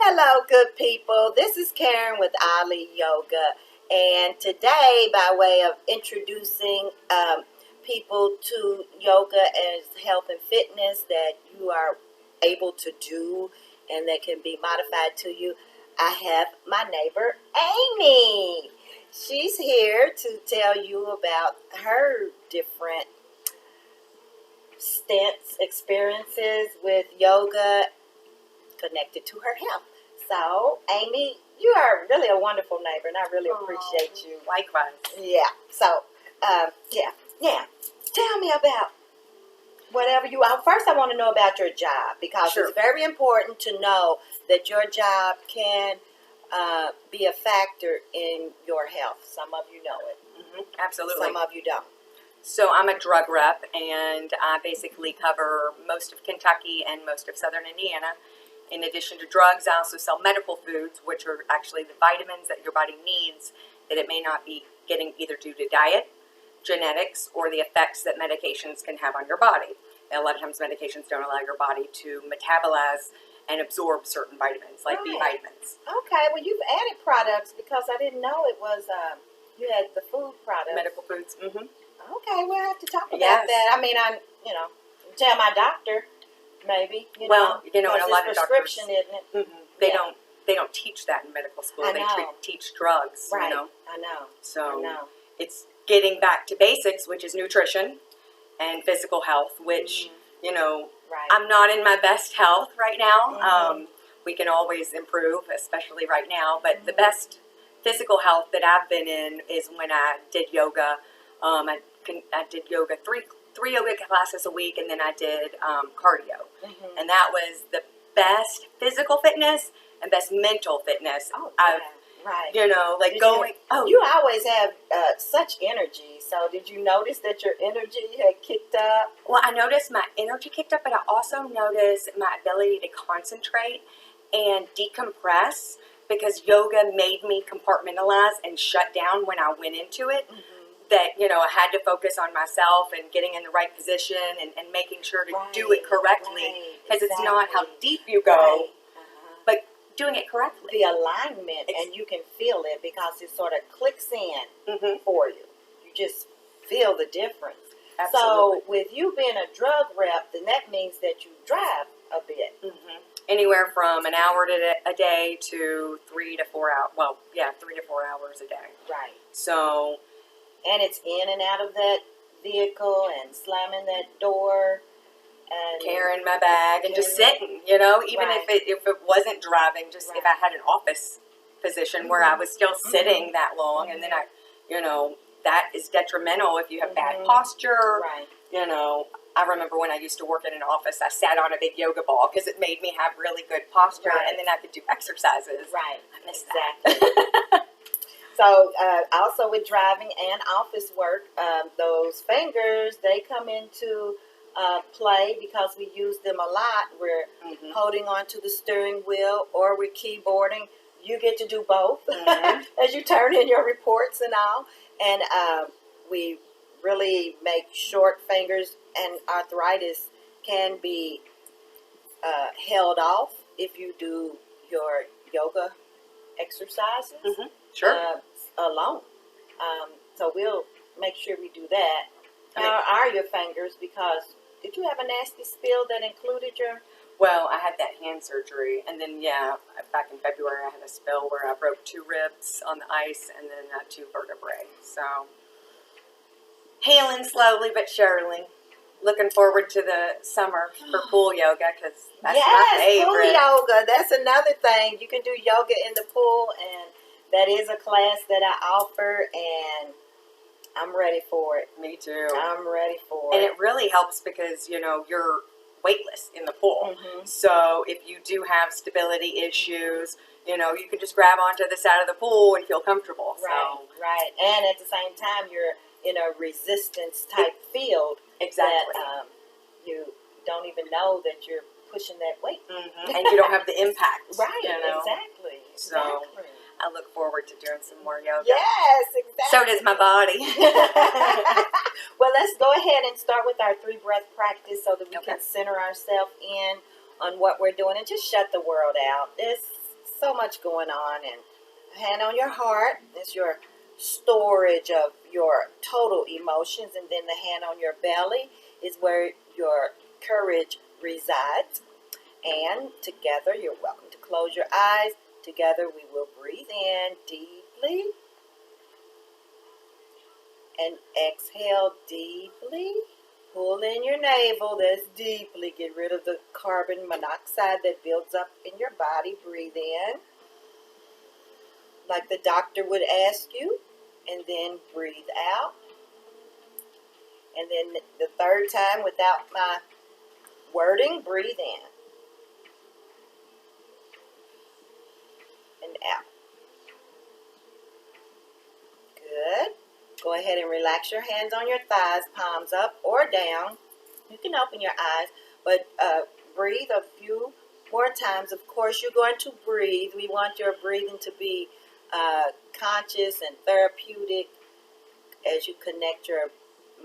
Hello, good people. This is Karen with Ollie Yoga, and today, by way of introducing people to yoga as health and fitness that you are able to do and that can be modified to you, I have my neighbor Amy. She's here to tell you about her different stints, experiences with yoga connected to her health. So, Amy, you are really a wonderful neighbor, and I really appreciate you. Likewise. Yeah. So, yeah. Tell me about whatever you. First, I want to know about your job because Sure. it's very important to know that your job can be a factor in your health. Some of you know it. Absolutely. Some of you don't. So I'm a drug rep, and I basically cover most of Kentucky and most of southern Indiana. In addition to drugs, I also sell medical foods, which are actually the vitamins that your body needs that it may not be getting either due to diet, genetics, or the effects that medications can have on your body. And a lot of times medications don't allow your body to metabolize and absorb certain vitamins, like B Right. vitamins. Okay. Well, you've added products because I didn't know it was. You had the food products. Medical foods. Okay, we'll have to talk about Yes. that. I mean, tell my doctor, maybe. And a lot of prescription, isn't it? They Yeah. don't teach that in medical school. I They know. teach drugs. Right. You know, I know. so I know. it's getting back to basics, which is nutrition and physical health. Which Right. I'm not in my best health right now. Mhm. We can always improve, especially right now. But the best physical health that I've been in is when I did yoga. I did yoga three yoga classes a week, and then I did cardio, and that was the best physical fitness and best mental fitness. Oh, I've yeah. Right. like going. You always have such energy. So, did you notice that your energy had kicked up? Well, I noticed my energy kicked up, but I also noticed my ability to concentrate and decompress because yoga made me compartmentalize and shut down when I went into it. That, I had to focus on myself and getting in the right position and making sure to do it correctly. Because it's not how deep you go, Right. but doing it correctly. The alignment, and you can feel it because it sort of clicks in for you. You just feel the difference. Absolutely. So, with you being a drug rep, then that means that you drive a bit. Anywhere from an hour a day to 3 to 4 hours. Well, yeah, 3 to 4 hours a day. Right. So, and it's in and out of that vehicle and slamming that door and carrying my bag and just sitting, even Right. if it wasn't driving, just if I had an office position where I was still sitting that long, and then that is detrimental if you have bad posture. Right. I remember when I used to work in an office, I sat on a big yoga ball because it made me have really good posture, Right. and then I could do exercises. Right. I miss Exactly. So, also with driving and office work, those fingers, they come into play because we use them a lot. We're holding on to the steering wheel or we're keyboarding. You get to do both as you turn in your reports and all. And we really make short fingers, and arthritis can be held off if you do your yoga exercises. Sure. Alone. So we'll make sure we do that. How are your fingers? Because did you have a nasty spill that included your... Well, I had that hand surgery, and then, back in February I had a spill where I broke 2 ribs on the ice and then 2 vertebrae. So, healing slowly but surely. Looking forward to the summer for pool yoga because that's my favorite. Pool yoga. That's another thing. You can do yoga in the pool, and that is a class that I offer, and I'm ready for it. Me too. I'm ready for And it. it really helps because, you're weightless in the pool. So if you do have stability issues, you can just grab onto the side of the pool and feel comfortable. Right. And at the same time, you're in a resistance type field. Exactly. That you don't even know that you're pushing that weight. And you don't have the impact. Right, exactly. So I look forward to doing some more yoga. Yes, exactly. So does my body. Well, let's go ahead and start with our 3 breath practice so that we Okay. can center ourselves in on what we're doing and just shut the world out. It's so much going on. And hand on your heart is your storage of your total emotions, and then the hand on your belly is where your courage resides. And together, you're welcome to close your eyes. Together, we will breathe in deeply and exhale deeply. Pull in your navel. That's deeply. Get rid of the carbon monoxide that builds up in your body. Breathe in like the doctor would ask you, and then breathe out. And then the third time, without my wording, breathe in and out. Good. Go ahead and relax your hands on your thighs, palms up or down. You can open your eyes, but breathe a few more times. Of course, you're going to breathe. We want your breathing to be conscious and therapeutic as you connect your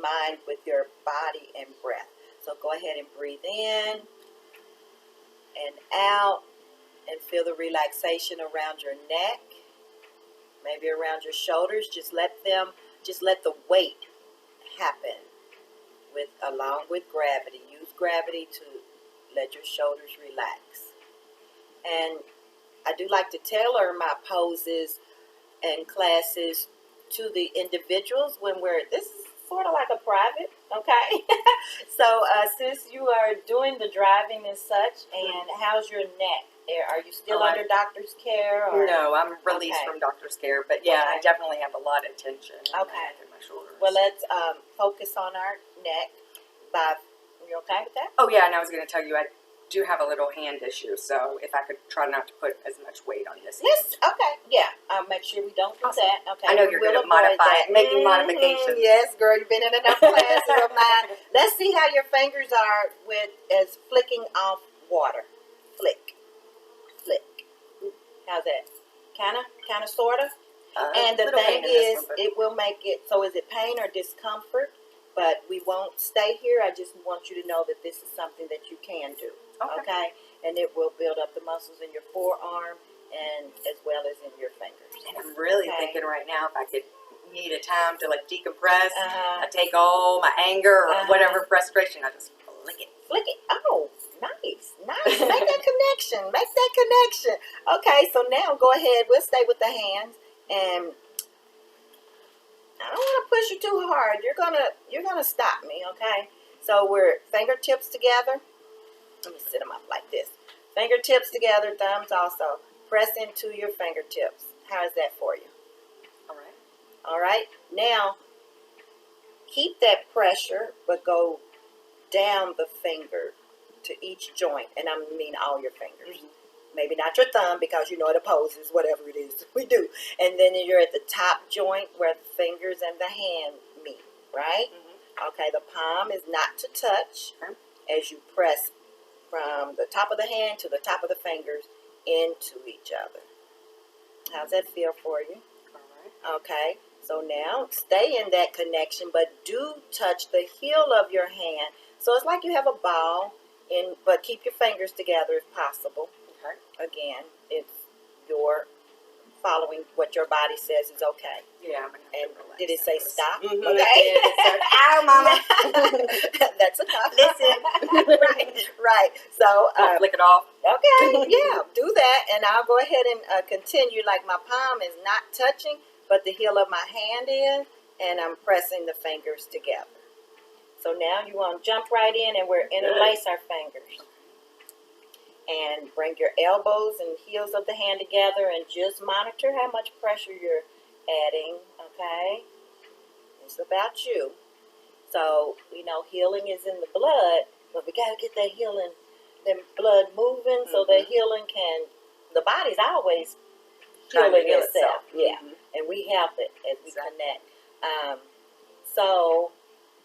mind with your body and breath. So go ahead and breathe in and out, and feel the relaxation around your neck, maybe around your shoulders. Just let the weight happen along with gravity. Use gravity to let your shoulders relax. And I do like to tailor my poses and classes to the individuals when this is sort of like a private, okay? So since you are doing the driving and such, and how's your neck? Are you still under doctor's care? Or? No, I'm released from doctor's care, but yeah, I definitely have a lot of tension in my neck and my shoulders. Well, let's focus on our neck. You okay with that? Oh yeah, and I was going to tell you, I do have a little hand issue, so if I could try not to put as much weight on this. Yes, okay, yeah. Make sure we don't do that. Okay, I know you're going to modify it, making modifications. Yes, girl, you've been in enough classes of mine. Let's see how your fingers are as flicking off water. Flick, flick. How's that? Kinda, sorta. And the thing is, it will make it. So, is it pain or discomfort? But we won't stay here. I just want you to know that this is something that you can do. Okay? And it will build up the muscles in your forearm and as well as in your fingers. And I'm really thinking right now, if I could need a time to like decompress, I take all my anger or whatever frustration, I just flick it. Flick it. Oh, nice. Make that connection. Make that connection. Okay, so now go ahead. We'll stay with the hands, and I don't want to push you too hard. You're gonna stop me, okay? So we're fingertips together. Let me sit them up like this. Fingertips together, thumbs also. Press into your fingertips. How is that for you? All right. All right. Now, keep that pressure, but go down the finger to each joint, and I mean all your fingers. Maybe not your thumb, because you know it opposes whatever it is we do. And then you're at the top joint where the fingers and the hand meet, right? Okay, the palm is not to touch as you press from the top of the hand to the top of the fingers into each other. How's that feel for you? All right. Okay, so now stay in that connection, but do touch the heel of your hand. So it's like you have a ball, but keep your fingers together if possible. Again, it's your following what your body says is okay. Yeah. And did it say stop? Okay. It said, ow, mama. That's enough. Listen. Right. So flick it off. Okay. Yeah. Do that, and I'll go ahead and continue. Like my palm is not touching, but the heel of my hand is, and I'm pressing the fingers together. So now you want to jump right in, and we're interlace our fingers. And bring your elbows and heels of the hand together, and just monitor how much pressure you're adding, okay? It's about you. So, healing is in the blood, but we got to get that healing, the blood moving so that healing the body's always healing itself. Yeah, and we help it as we connect. So,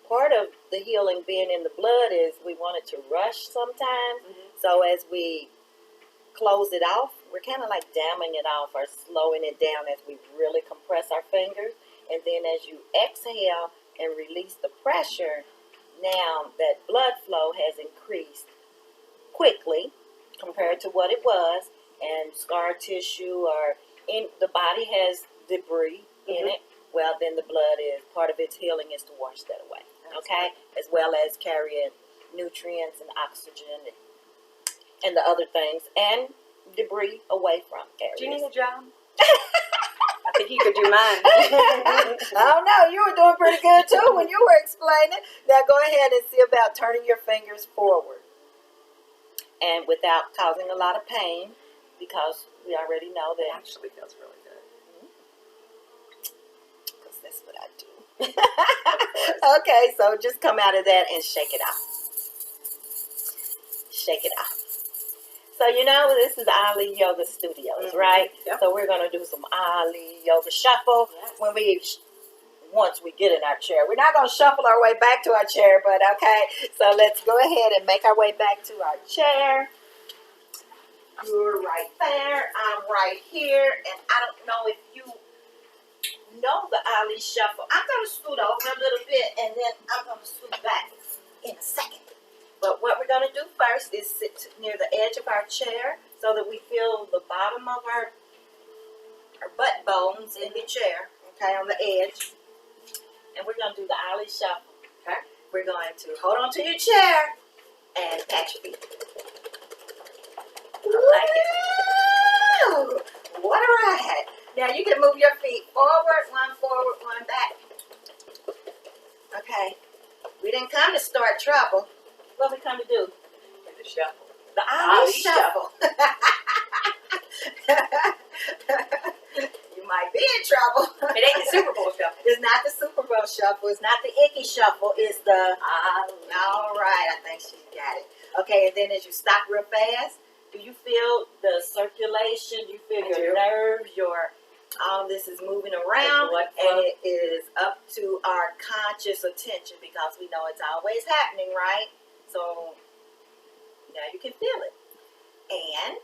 part of the healing being in the blood is we want it to rush sometimes. So as we close it off, we're kind of like damming it off or slowing it down as we really compress our fingers. And then as you exhale and release the pressure, now that blood flow has increased quickly compared to what it was, and scar tissue or in the body has debris in it, well, then the blood is part of its healing is to wash that away. Okay, as well as carrying nutrients and oxygen and the other things and debris away from areas. Do you need a job? I think you could do mine. I don't know. You were doing pretty good too when you were explaining. Now go ahead and see about turning your fingers forward and without causing a lot of pain, because we already know It that. actually feels really good. Because that's what I do. Okay, so just come out of that and shake it off. Shake it off. So you know this is Ollie Yoga Studios, right? Yep. So we're gonna do some Ollie Yoga Shuffle when once we get in our chair. We're not gonna shuffle our way back to our chair, but okay. So let's go ahead and make our way back to our chair. You're right there. I'm right here, and I don't know if you know the Ollie Shuffle. I'm gonna scoot over a little bit, and then I'm gonna scoot back in a second. But what we're going to do first is sit near the edge of our chair so that we feel the bottom of our butt bones in the chair, okay, on the edge. And we're going to do the Ollie Shuffle. Okay. We're going to hold on to your chair and pat your feet. Like it. What a ride. Now you can move your feet forward, one back. Okay. We didn't come to start trouble. What we come to do? The shuffle. The Ollie Shuffle. You might be in trouble. It ain't the Super Bowl shuffle. It's not the Super Bowl shuffle. It's not the icky shuffle. It's the all right. I think she got it. Okay, and then as you stop real fast, do you feel the circulation? You feel your nerves, all this is moving around, and it is up to our conscious attention because we know it's always happening, right? So now you can feel it. And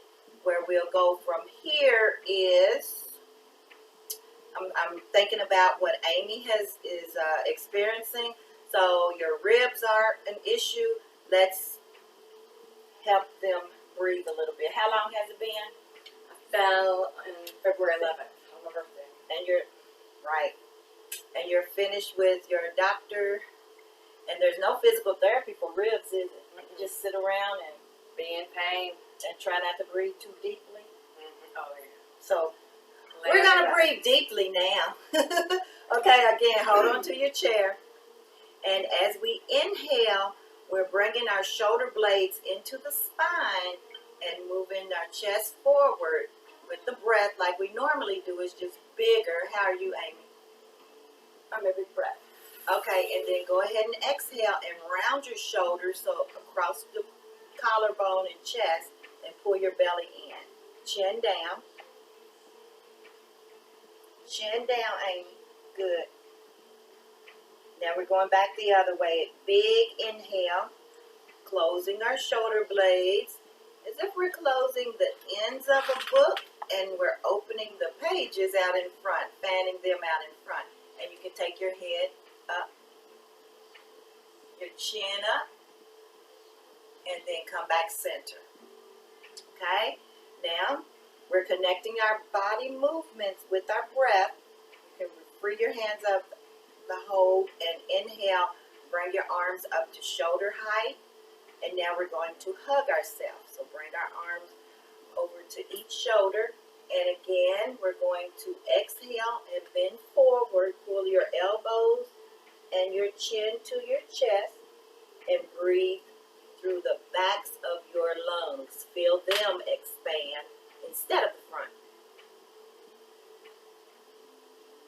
where we'll go from here is, I'm thinking about what Amy is experiencing. So your ribs are an issue. Let's help them breathe a little bit. How long has it been? I fell on February 11th on my birthday. And you're right. And you're finished with your doctor. And there's no physical therapy for ribs, is it? You just sit around and Be in pain. and try not to breathe too deeply. Oh, yeah. So we're going to breathe deeply now. Okay, again, hold on to your chair. And as we inhale, we're bringing our shoulder blades into the spine and moving our chest forward with the breath like we normally do. It's just bigger. How are you, Amy? I'm a big breath. Okay, and then go ahead and exhale and round your shoulders so across the collarbone and chest and pull your belly in. Chin down. Chin down, Amy. Good. Now we're going back the other way. Big inhale. Closing our shoulder blades as if we're closing the ends of a book and we're opening the pages out in front, fanning them out in front. And you can take your head up, your chin up, and then come back center. Okay? Now, we're connecting our body movements with our breath. You can free your hands up, the hold, and inhale. Bring your arms up to shoulder height. And now we're going to hug ourselves. So bring our arms over to each shoulder. And again, we're going to exhale and bend forward. Pull your elbows and your chin to your chest. And breathe through the backs of your lungs. Feel them expand instead of the front.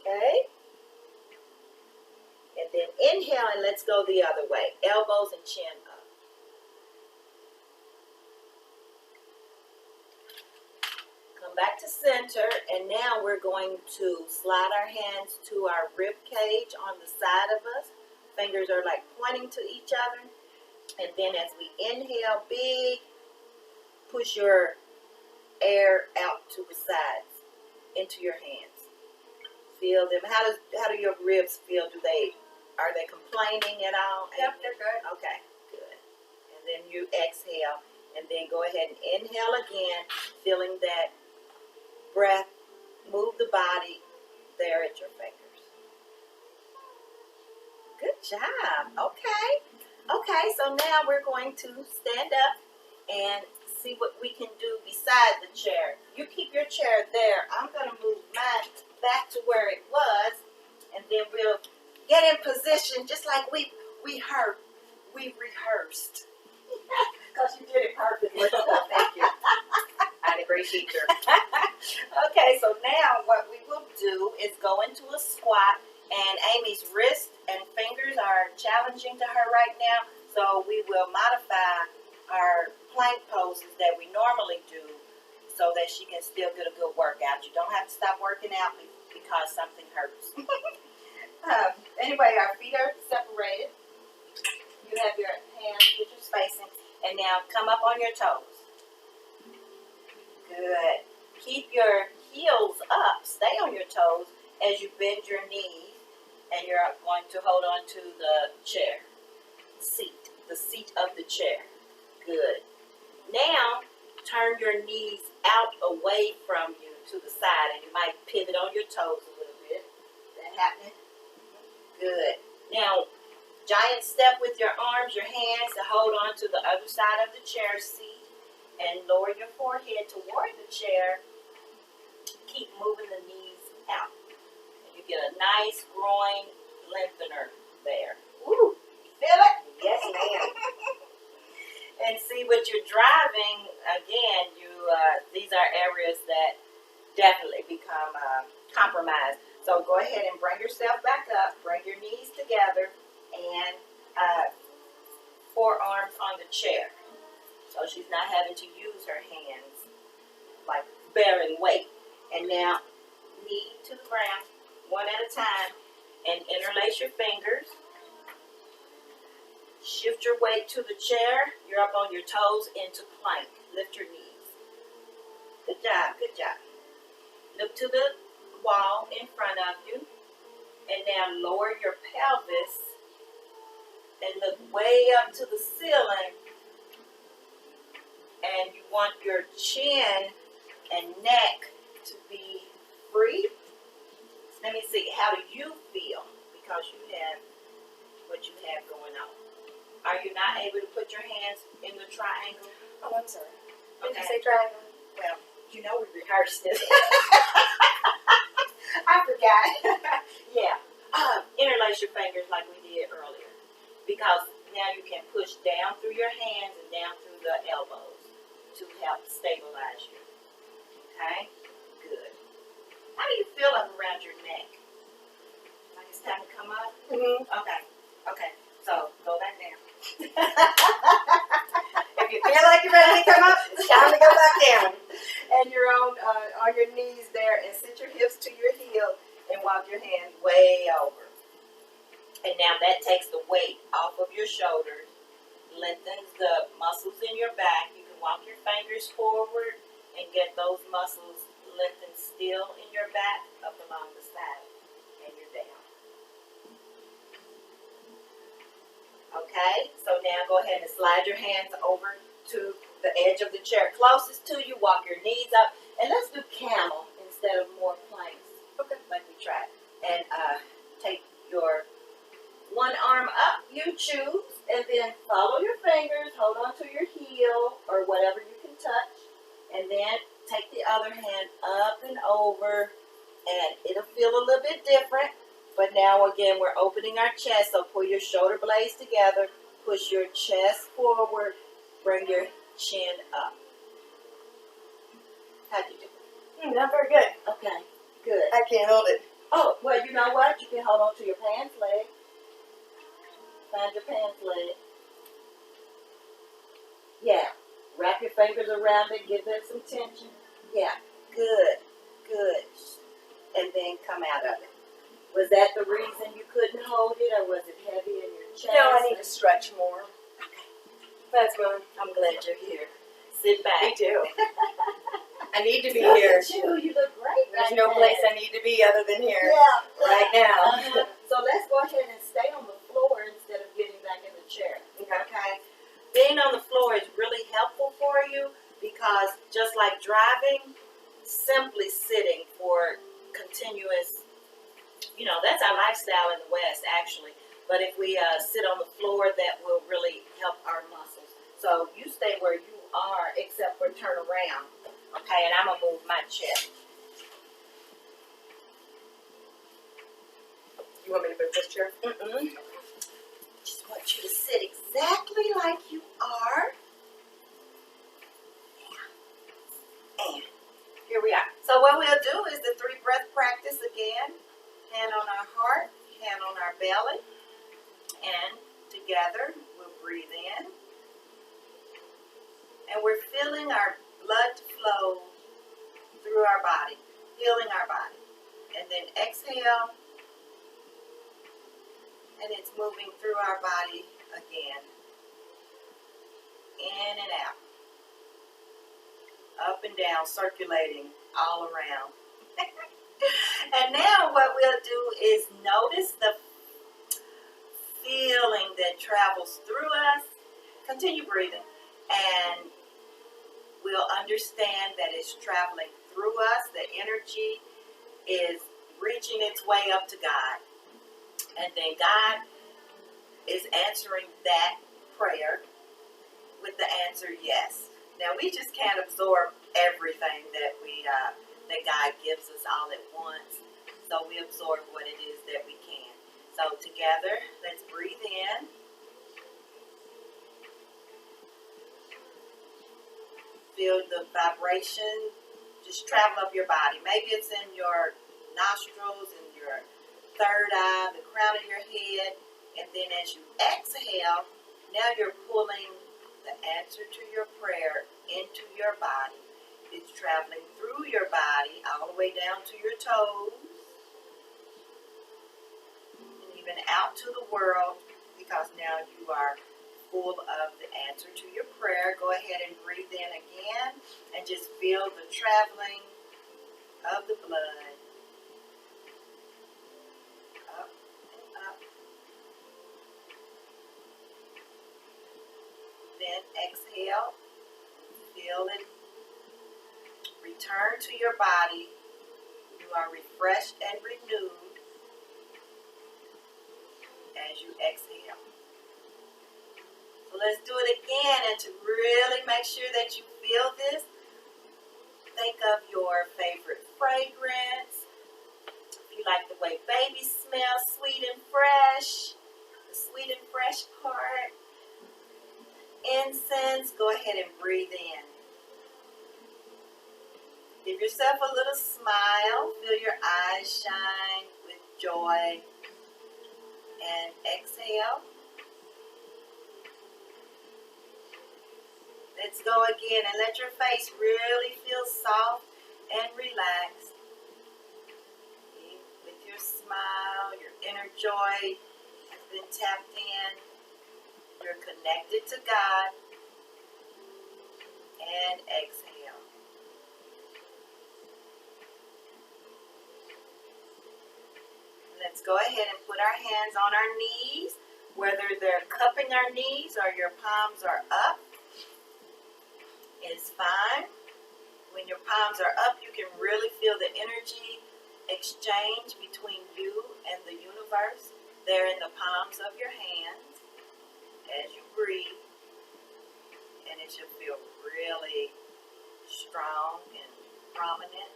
Okay? And then inhale and let's go the other way. Elbows and chin up. Come back to center, and now we're going to slide our hands to our rib cage on the side of us. Fingers are like pointing to each other. And then as we inhale big, push your air out to the sides into your hands. Feel them. How do your ribs feel? Are they complaining at all? Yep, they're good. Okay, good. And then you exhale, and then go ahead and inhale again, feeling that breath, move the body there at your fingers. Good job. Okay. Okay, so now we're going to stand up and see what we can do beside the chair. You keep your chair there. I'm going to move mine back to where it was, and then we'll get in position just like we rehearsed. Because you did it perfectly. Thank you. I had a great teacher. Okay, so now what we will do is go into a squat, and Amy's wrist and fingers are challenging to her right now, so we will modify our plank poses that we normally do so that she can still get a good workout. You don't have to stop working out because something hurts. Anyway, our feet are separated. You have your hands with your spacing, and now come up on your toes. Good. Keep your heels up. Stay on your toes as you bend your knees, and you're going to hold on to the chair, the seat of the chair. Good. Now, turn your knees out away from you to the side, and you might pivot on your toes a little bit. Is that happening? Good. Now, giant step with your arms, your hands, to hold on to the other side of the chair seat, and lower your forehead toward the chair. Keep moving the knees out. And you get a nice groin lengthener there. Woo! You feel it? Yes, ma'am. And see what you're driving, again, these are areas that definitely become compromised. So go ahead and bring yourself back up, bring your knees together, and forearms on the chair. So she's not having to use her hands like bearing weight. And now, knee to the ground, one at a time, and interlace your fingers. Shift your weight to the chair. You're up on your toes into plank. Lift your knees. Good job, good job. Look to the wall in front of you. And now lower your pelvis and look way up to the ceiling. And you want your chin and neck to be free. Let me see, how do you feel? Because you have what you have going on. Are you not able to put your hands in the triangle? Oh, I'm sorry. Did Okay. you say triangle? Well, you know we rehearsed this. I forgot. Yeah. Interlace your fingers like we did earlier. Because now you can push down through your hands and down through the elbows to help stabilize you. Okay? Good. How do you feel up around your neck? Like it's time to come up? Mm-hmm. Okay. Okay. So go back down. If you feel like you're ready to come up, it's time to go back down. And you're on your knees there, and sit your hips to your heel and walk your hands way over. And now that takes the weight off of your shoulders, lengthens the muscles in your back. You can walk your fingers forward and get those muscles lengthened still in your back up along the side, and you're down. Okay, so now go ahead and slide your hands over to the edge of the chair closest to you. Walk your knees up, and let's do camel instead of more planks. Okay. Like we tried. And take your one arm up, you choose, and then follow your fingers, hold on to your heel or whatever you can touch, and then take the other hand up and over, and it'll feel a little bit different. But now again, we're opening our chest, so pull your shoulder blades together, push your chest forward, bring your chin up. How'd you do? Not very good. Okay, good. I can't hold it. Oh, well, you know what? You can hold on to your pants leg. Find your pants leg. Yeah. Wrap your fingers around it, give it some tension. Yeah, good, good. And then come out of it. Was that the reason you couldn't hold it, or was it heavy in your chest? No, I need to stretch more. Okay. That's fine. I'm glad you're here. Sit back. Me too. I need to be Look here. at you. You look great. There's right no now. place I need to be other than here. Yeah. Right now. So let's go ahead and stay on the floor instead of getting back in the chair. Okay. Okay? Being on the floor is really helpful for you because just like driving, simply sitting for continuous, that's our lifestyle in the West, actually. But if we sit on the floor, that will really help our muscles. So you stay where you are, except for turn around. Okay, and I'm going to move my chair. You want me to move this chair? Just want you to sit exactly like you are. And here we are. So what we'll do is the 3 breath practice again. Hand on our heart, hand on our belly. And together we'll breathe in. And we're feeling our blood flow through our body, healing our body. And then exhale. And it's moving through our body again. In and out. Up and down, circulating all around. And now what we'll do is notice the feeling that travels through us. Continue breathing. And we'll understand that it's traveling through us. The energy is reaching its way up to God. And then God is answering that prayer with the answer yes. Now we just can't absorb everything that that God gives us all at once. So we absorb what it is that we can. So together, let's breathe in. Feel the vibration just travel up your body. Maybe it's in your nostrils, in your third eye, the crown of your head. And then as you exhale, now you're pulling the answer to your prayer into your body. It's traveling through your body all the way down to your toes. And even out to the world, because now you are full of the answer to your prayer. Go ahead and breathe in again and just feel the traveling of the blood. Up and up. Then exhale. Feel it. Return to your body. You are refreshed and renewed as you exhale. So let's do it again, and to really make sure that you feel this, think of your favorite fragrance. If you like the way babies smell, sweet and fresh, the sweet and fresh part. Incense, go ahead and breathe in. Give yourself a little smile. Feel your eyes shine with joy. And exhale. Let's go again and let your face really feel soft and relaxed. With your smile, your inner joy has been tapped in. You're connected to God. And exhale. Let's go ahead and put our hands on our knees, whether they're cupping our knees or your palms are up. Is fine. When your palms are up, you can really feel the energy exchange between you and the universe. They're in the palms of your hands as you breathe, and it should feel really strong and prominent.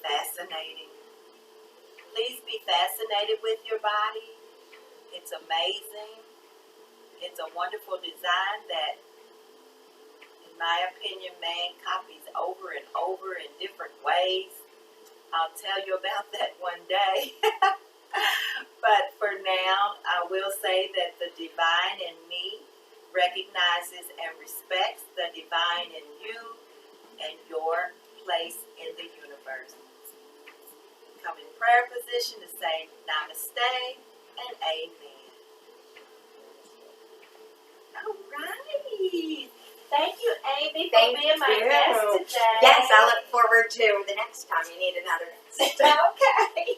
Fascinating. Please be fascinated with your body. It's amazing. It's a wonderful design that, in my opinion, man copies over and over in different ways. I'll tell you about that one day. But for now, I will say that the divine in me recognizes and respects the divine in you and your place in the universe. Come in prayer position to say namaste and amen. All right. Thank you, Amy, for being my guest today. Yes, I look forward to the next time you need another guest. Okay.